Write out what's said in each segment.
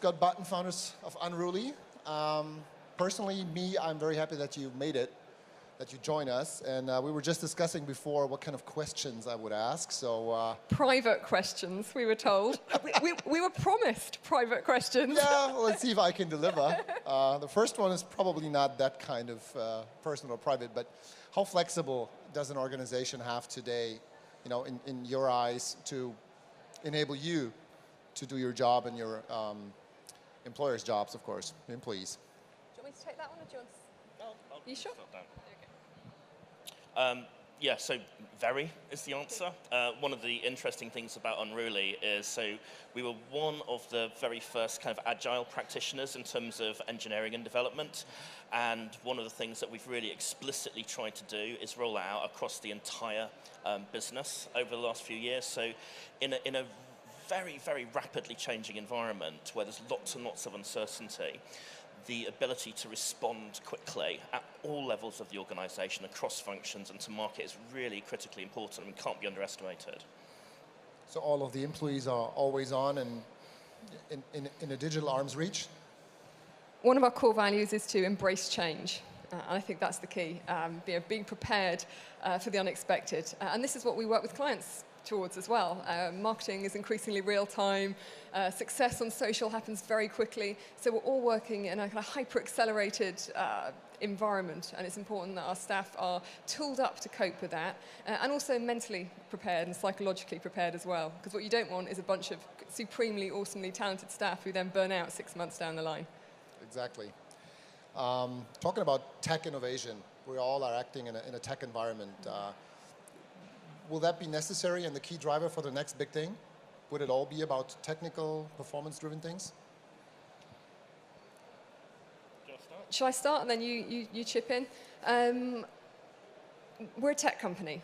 Scott Button, founders of Unruly. Personally, I'm very happy that you made it, that you join us. And we were just discussing before what kind of questions I would ask. So private questions, we were told. we were promised private questions. Yeah, well, let's see if I can deliver. The first one is probably not that kind of personal or private, but how flexible does an organization have today, you know, in your eyes, to enable you to do your job and your employers' jobs, of course, employees? Do you want me to take that one, or do you want to... I'll you sure? Okay. Yeah, so very is the answer. One of the interesting things about Unruly is, so we were one of the very first kind of agile practitioners in terms of engineering and development. And one of the things that we've really explicitly tried to do is roll it out across the entire business over the last few years. So in a very, very rapidly changing environment where there's lots and lots of uncertainty, the ability to respond quickly at all levels of the organization, across functions and to market, is really critically important and can't be underestimated. So all of the employees are always on and in a digital arm's reach? One of our core values is to embrace change. And I think that's the key, being prepared for the unexpected. And this is what we work with clients towards as well. Marketing is increasingly real-time. Success on social happens very quickly. So we're all working in a kind of hyper-accelerated environment, and it's important that our staff are tooled up to cope with that, and also mentally prepared and psychologically prepared as well. Because what you don't want is a bunch of supremely, awesomely talented staff who then burn out 6 months down the line. Exactly. Talking about tech innovation, we all are acting in a tech environment. Will that be necessary and the key driver for the next big thing? Would it all be about technical, performance-driven things? Shall I start and then you chip in? We're a tech company.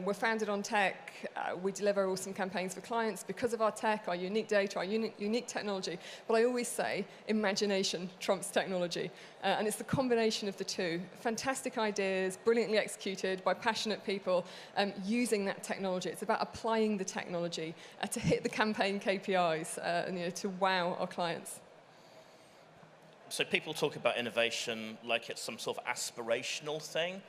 We're founded on tech. We deliver awesome campaigns for clients because of our tech, our unique data, our unique technology. But I always say imagination trumps technology. And it's the combination of the two. Fantastic ideas, brilliantly executed by passionate people using that technology. It's about applying the technology to hit the campaign KPIs and to wow our clients. So people talk about innovation like it's some sort of aspirational thing.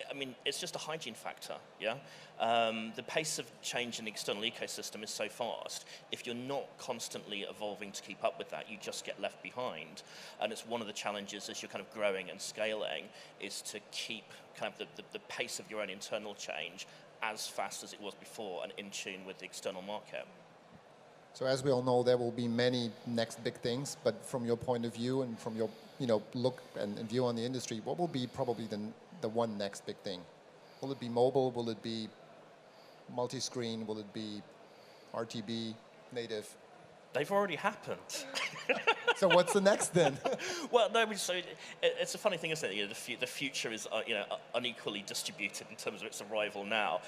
I mean, it's just a hygiene factor, yeah? The pace of change in the external ecosystem is so fast. If you're not constantly evolving to keep up with that, you just get left behind. And it's one of the challenges as you're kind of growing and scaling, is to keep kind of the pace of your own internal change as fast as it was before and in tune with the external market. So as we all know, there will be many next big things, but from your point of view and from your look and view on the industry, what will be probably the one next big thing? Will it be mobile? Will it be multi-screen? Will it be RTB, native? They've already happened. So what's the next then? Well, no, so it's a funny thing, isn't it? The future is unequally distributed in terms of its arrival now.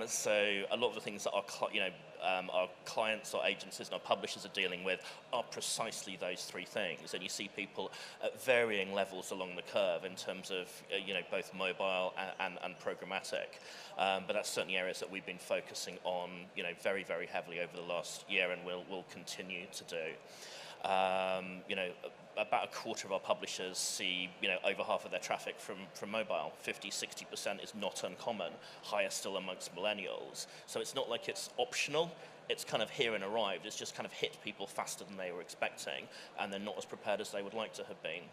So a lot of the things that our clients or agencies and our publishers are dealing with are precisely those three things. And you see people at varying levels along the curve in terms of both mobile and programmatic. But that's certainly areas that we've been focusing on very, very heavily over the last year, and will continue to do. About a quarter of our publishers see over half of their traffic from mobile. 50-60% is not uncommon, higher still amongst millennials. So it's not like it's optional. It's kind of here and arrived. It's just kind of hit people faster than they were expecting, and they're not as prepared as they would like to have been.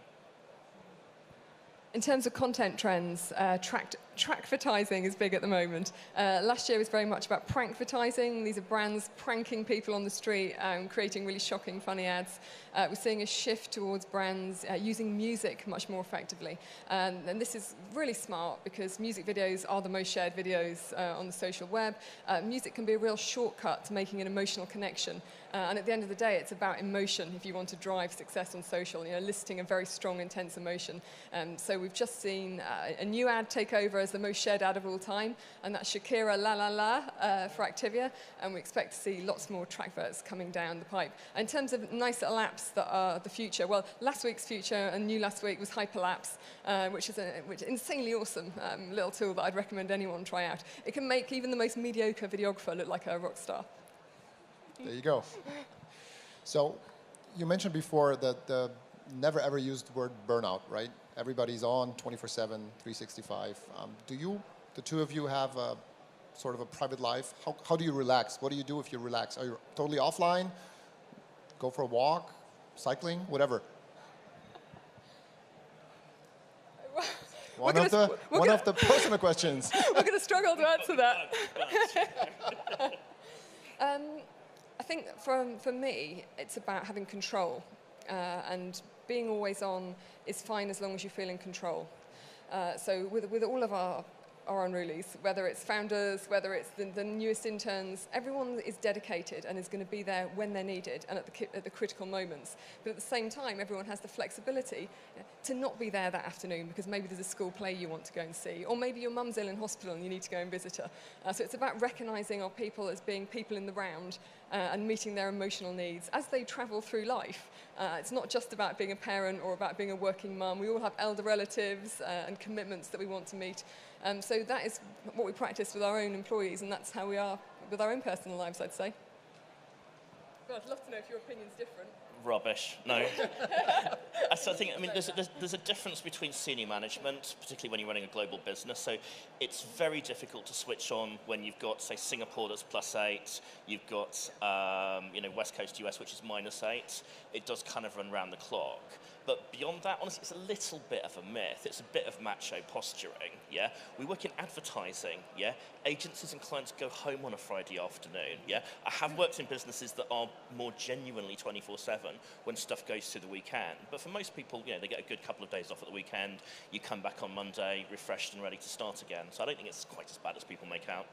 In terms of content trends, trackvertising is big at the moment. Last year was very much about prankvertising. These are brands pranking people on the street, creating really shocking, funny ads. We're seeing a shift towards brands using music much more effectively. And this is really smart because music videos are the most shared videos on the social web. Music can be a real shortcut to making an emotional connection. And at the end of the day, it's about emotion if you want to drive success on social, listing a very strong, intense emotion. So we've just seen a new ad take over as the most shared ad of all time, and that's Shakira La La La for Activia, and we expect to see lots more trackverts coming down the pipe. In terms of nice little apps that are the future, well, last week's feature and new last week was Hyperlapse, which is insanely awesome little tool that I'd recommend anyone try out. It can make even the most mediocre videographer look like a rock star. There you go. So You mentioned before that never ever used the word burnout, right? Everybody's on 24/7, 365. Do you, the two of you, have a sort of a private life? How do you relax? What do you do if you relax? Are you totally offline? Go for a walk, cycling, whatever. One of the personal questions. We're going to struggle to answer that. I think for me, it's about having control. And being always on is fine as long as you feel in control. So with all of our Unrulies, whether it's founders, whether it's the newest interns, everyone is dedicated and is going to be there when they're needed and at the critical moments. But at the same time, everyone has the flexibility to not be there that afternoon because maybe there's a school play you want to go and see, or maybe your mum's ill in hospital and you need to go and visit her. So it's about recognizing our people as being people in the round and meeting their emotional needs as they travel through life. It's not just about being a parent or about being a working mum. We all have elder relatives and commitments that we want to meet. So that is what we practice with our own employees, and that's how we are with our own personal lives, I'd say. Well, I'd love to know if your opinion's different. Rubbish. No. So I think, I mean, there's a difference between senior management, particularly when you're running a global business. So it's very difficult to switch on when you've got, say, Singapore that's +8, you've got, West Coast US, which is -8. It does kind of run round the clock. But beyond that, honestly, it's a little bit of a myth. It's a bit of macho posturing, yeah? We work in advertising, yeah? Agencies and clients go home on a Friday afternoon, yeah? I have worked in businesses that are more genuinely 24/7 when stuff goes through the weekend. But for most people, they get a good couple of days off at the weekend. You come back on Monday, refreshed and ready to start again. So I don't think it's quite as bad as people make out.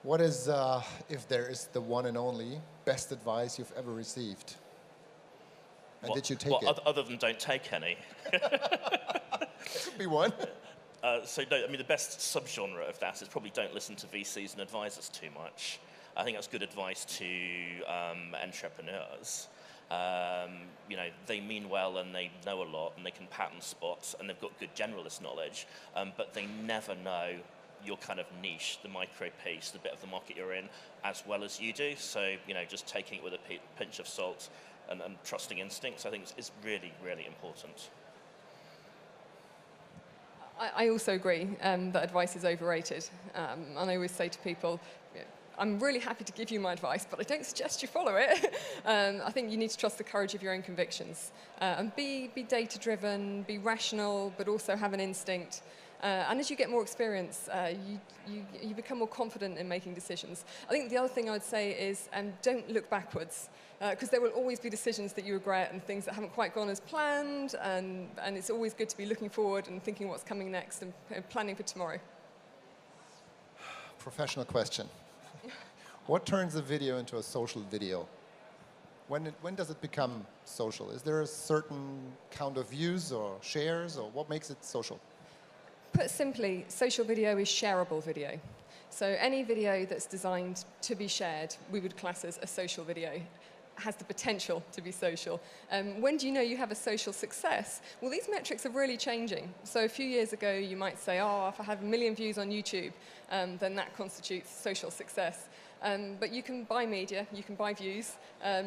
What is, if there is the one and only, best advice you've ever received? And did you take it? Other than don't take any. Could be one. So no, I mean, the best subgenre of that is probably don't listen to VCs and advisors too much. I think that's good advice to entrepreneurs. They mean well and they know a lot and they can pattern spot and they've got good generalist knowledge, but they never know your kind of niche, the micro piece, the bit of the market you're in, as well as you do. So, just taking it with a pinch of salt and trusting instincts, I think is really, really important. I also agree that advice is overrated. And I always say to people, I'm really happy to give you my advice, but I don't suggest you follow it. I think you need to trust the courage of your own convictions. And be data-driven, be rational, but also have an instinct. And as you get more experience, you become more confident in making decisions. I think the other thing I would say is don't look backwards, because there will always be decisions that you regret and things that haven't quite gone as planned, and it's always good to be looking forward and thinking what's coming next and planning for tomorrow. Professional question. What turns a video into a social video? When does it become social? Is there a certain count of views or shares, or what makes it social? Put simply, social video is shareable video. So any video that's designed to be shared, we would class as a social video. Has the potential to be social. When do you know you have a social success? Well, these metrics are really changing. So a few years ago, you might say, if I have 1 million views on YouTube, then that constitutes social success. But you can buy media, you can buy views.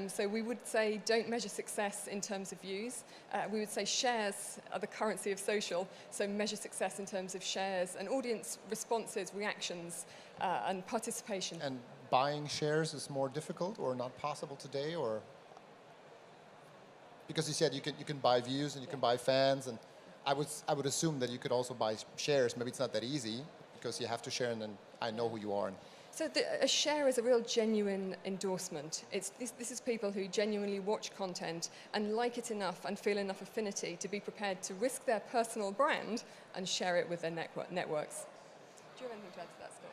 So we would say don't measure success in terms of views. We would say shares are the currency of social. So measure success in terms of shares and audience responses, reactions, and participation. And buying shares is more difficult or not possible today, or because you said you can buy views and you can buy fans, and I would assume that you could also buy shares. Maybe it's not that easy because you have to share, and then I know who you are. So a share is a real genuine endorsement. This is people who genuinely watch content and like it enough and feel enough affinity to be prepared to risk their personal brand and share it with their networks. Do you have anything to add to that, Scott?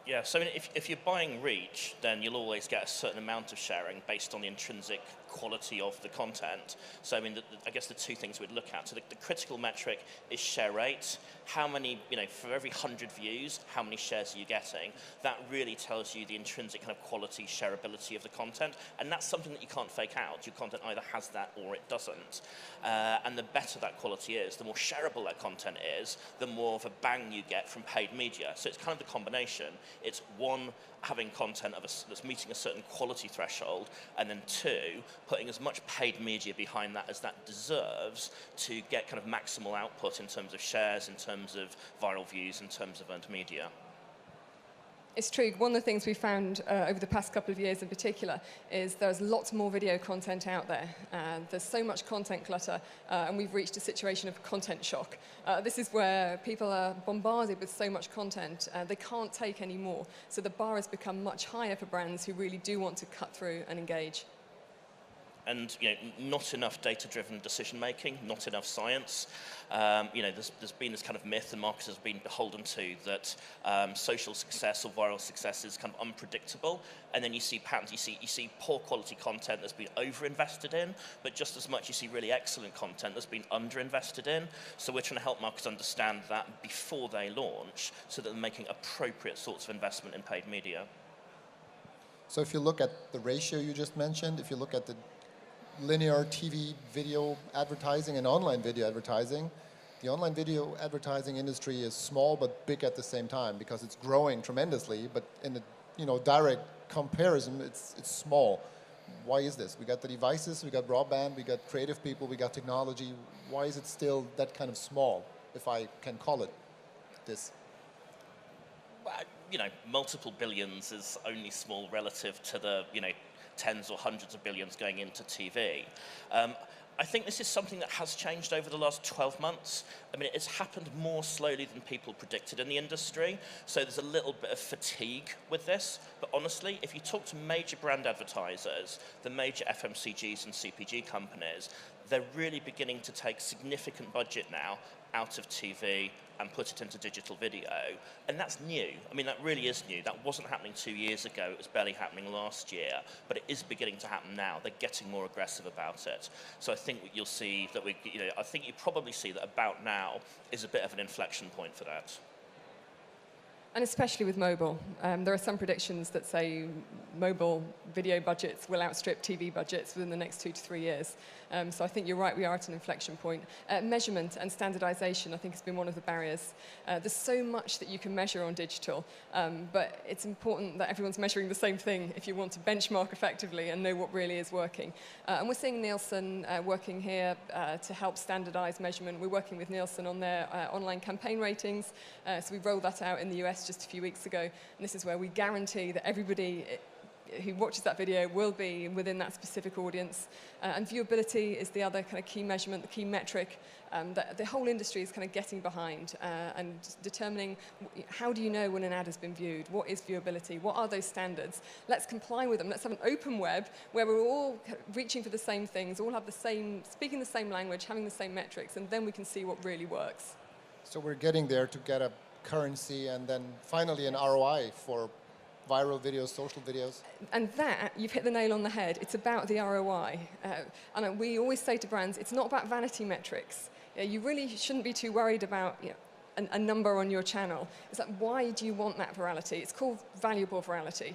Yeah, so if you're buying reach, then you'll always get a certain amount of sharing based on the intrinsic quality of the content. So I guess the two things we'd look at. So the critical metric is share rate. How many, for every 100 views, how many shares are you getting? That really tells you the intrinsic kind of quality, shareability of the content. And that's something that you can't fake out. Your content either has that or it doesn't. And the better that quality is, the more shareable that content is, the more of a bang you get from paid media. So it's kind of the combination. It's one, having content that's meeting a certain quality threshold, and then two, putting as much paid media behind that as that deserves to get kind of maximal output in terms of shares, in terms of viral views, in terms of earned media. It's true. One of the things we found over the past couple of years in particular is there's lots more video content out there. There's so much content clutter, and we've reached a situation of content shock. This is where people are bombarded with so much content, they can't take any more. So the bar has become much higher for brands who really do want to cut through and engage. And not enough data-driven decision-making, not enough science. There's been this kind of myth, and marketers have been beholden to, that social success or viral success is kind of unpredictable. And then you see patterns, you see poor quality content that's been over-invested in, but just as much you see really excellent content that's been under-invested in. So we're trying to help marketers understand that before they launch, so that they're making appropriate sorts of investment in paid media. So if you look at the ratio you just mentioned, if you look at the linear TV video advertising and online video advertising, the online video advertising industry is small but big at the same time because it's growing tremendously, but in a direct comparison, it's small. Why is this? We got the devices, we got broadband, we got creative people, we got technology. Why is it still that kind of small, if I can call it this? Well, multiple billions is only small relative to the, tens or hundreds of billions going into TV. I think this is something that has changed over the last 12 months. I mean, it's happened more slowly than people predicted in the industry, so there's a little bit of fatigue with this. But honestly, if you talk to major brand advertisers, the major FMCGs and CPG companies, they're really beginning to take significant budget now out of TV and put it into digital video. And that's new. I mean, that really is new. That wasn't happening 2 years ago. It was barely happening last year. But it is beginning to happen now. They're getting more aggressive about it. So I think you'll see that I think you probably see that about now is a bit of an inflection point for that. And especially with mobile. There are some predictions that say mobile video budgets will outstrip TV budgets within the next 2 to 3 years. So I think you're right, we are at an inflection point. Measurement and standardization, I think, has been one of the barriers. There's so much that you can measure on digital, but it's important that everyone's measuring the same thing if you want to benchmark effectively and know what really is working. And we're seeing Nielsen working here to help standardize measurement. We're working with Nielsen on their online campaign ratings. So we rolled that out in the US just a few weeks ago. And this is where we guarantee that everybody who watches that video will be within that specific audience. And viewability is the other kind of key measurement, the key metric that the whole industry is kind of getting behind and determining how do you know when an ad has been viewed? What is viewability? What are those standards? Let's comply with them. Let's have an open web where we're all reaching for the same things, all have the same, speaking the same language, having the same metrics, and then we can see what really works. So we're getting there to get a currency and then finally an ROI for viral videos, social videos. And that, you've hit the nail on the head. It's about the ROI. And we always say to brands, it's not about vanity metrics. You really shouldn't be too worried about a number on your channel. It's like, why do you want that virality? It's called valuable virality.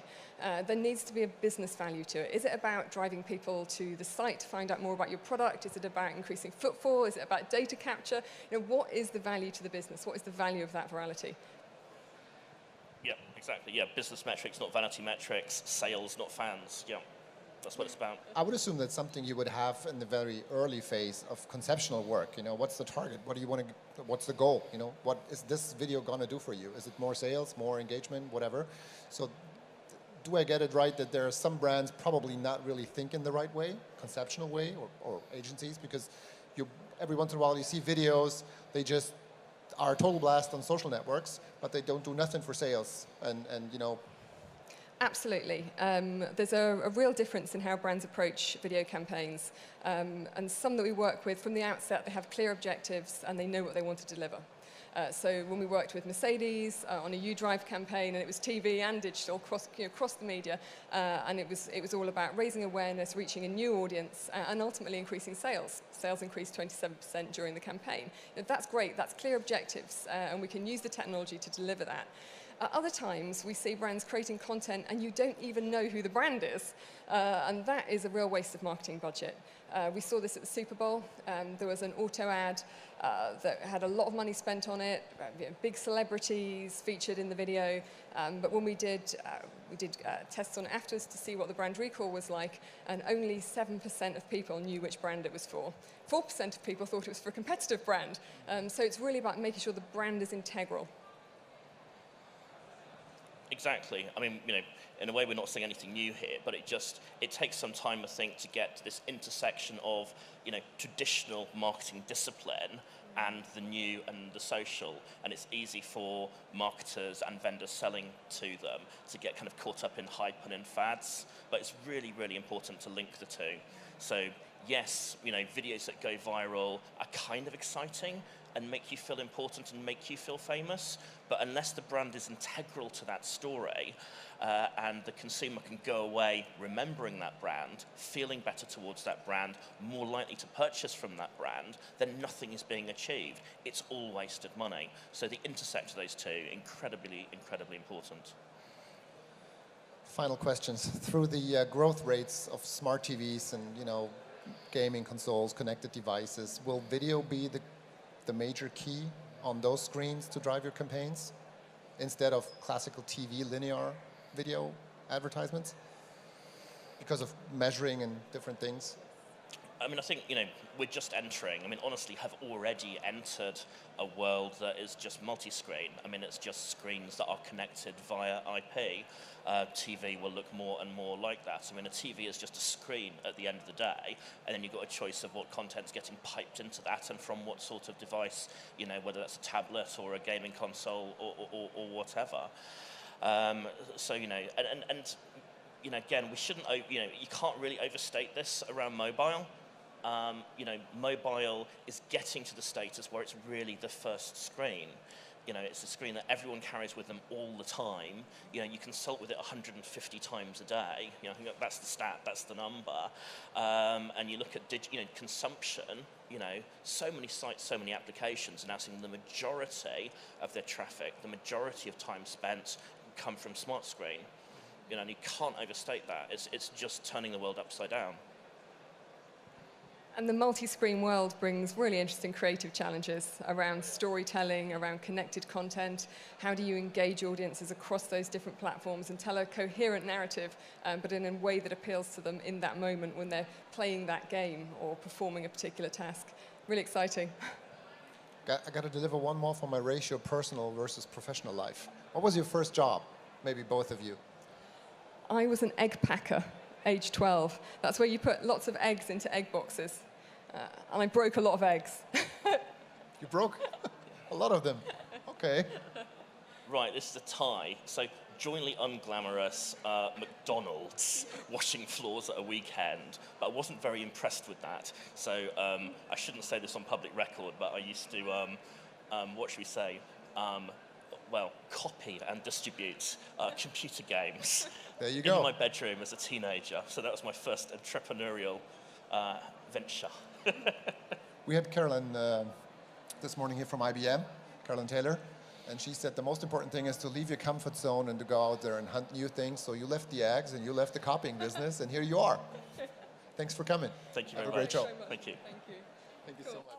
There needs to be a business value to it. Is it about driving people to the site to find out more about your product? Is it about increasing footfall? Is it about data capture? What is the value to the business? What is the value of that virality? Yeah, exactly. Yeah, business metrics, not vanity metrics. Sales, not fans. Yeah, that's what it's about. I would assume that's something you would have in the very early phase of conceptual work. What's the target? What do you want to? What's the goal? What is this video gonna do for you? Is it more sales, more engagement, whatever? So, do I get it right that there are some brands probably not really thinking the right way, conceptual way, or agencies, because every once in a while you see videos, they just are a total blast on social networks, but they don't do nothing for sales, and. Absolutely. There's a real difference in how brands approach video campaigns. And some that we work with, from the outset, they have clear objectives and they know what they want to deliver. So when we worked with Mercedes on a U-Drive campaign, and it was TV and digital across the media, and it was all about raising awareness, reaching a new audience, and ultimately increasing sales. Sales increased 27% during the campaign. That's great. That's clear objectives, and we can use the technology to deliver that. At other times, we see brands creating content and you don't even know who the brand is. And that is a real waste of marketing budget. We saw this at the Super Bowl. There was an auto ad that had a lot of money spent on it, big celebrities featured in the video. But when we did tests on it afterwards to see what the brand recall was like, and only 7% of people knew which brand it was for. 4% of people thought it was for a competitive brand. So it's really about making sure the brand is integral. Exactly. I mean, in a way, we're not saying anything new here, but it takes some time, I think, to get to this intersection of, traditional marketing discipline and the new and the social. And it's easy for marketers and vendors selling to them to get kind of caught up in hype and in fads. But it's really, really important to link the two. So yes, videos that go viral are kind of exciting and make you feel important and make you feel famous. But unless the brand is integral to that story and the consumer can go away remembering that brand, feeling better towards that brand, more likely to purchase from that brand, then nothing is being achieved. It's all wasted money. So the intersect of those two, incredibly, incredibly important. Final questions. Through the growth rates of smart TVs and, gaming consoles, connected devices, will video be the major key on those screens to drive your campaigns instead of classical TV linear video advertisements because of measuring and different things? I mean, I think, we're just entering, honestly, have already entered a world that is just multi-screen. It's just screens that are connected via IP. TV will look more and more like that. A TV is just a screen at the end of the day, and then you've got a choice of what content's getting piped into that and from what sort of device, whether that's a tablet or a gaming console or whatever. Again, we shouldn't, you can't really overstate this around mobile. Mobile is getting to the status where it's really the first screen. It's a screen that everyone carries with them all the time. You consult with it 150 times a day. I think that's the stat, that's the number. And you look at consumption, so many sites, so many applications are now seeing the majority of their traffic, the majority of time spent come from smart screen. And you can't overstate that. It's just turning the world upside down. And the multi-screen world brings really interesting creative challenges around storytelling, around connected content. How do you engage audiences across those different platforms and tell a coherent narrative, but in a way that appeals to them in that moment when they're playing that game or performing a particular task? Really exciting. I got to deliver one more for my ratio personal versus professional life. What was your first job? Maybe both of you. I was an egg packer. Age 12. That's where you put lots of eggs into egg boxes. And I broke a lot of eggs. You broke a lot of them. Okay. Right, this is a tie. So, jointly unglamorous McDonald's washing floors at a weekend, but I wasn't very impressed with that. So, I shouldn't say this on public record, but I used to, what should we say? Copy and distribute computer games. There you go. In my bedroom as a teenager. So that was my first entrepreneurial venture. We had Carolyn this morning here from IBM, Carolyn Taylor, and she said the most important thing is to leave your comfort zone and to go out there and hunt new things. So you left the eggs and you left the copying business, and here you are. Thanks for coming. Thank you very much. Have a great show. Thank you. Thank you. Thank you so much.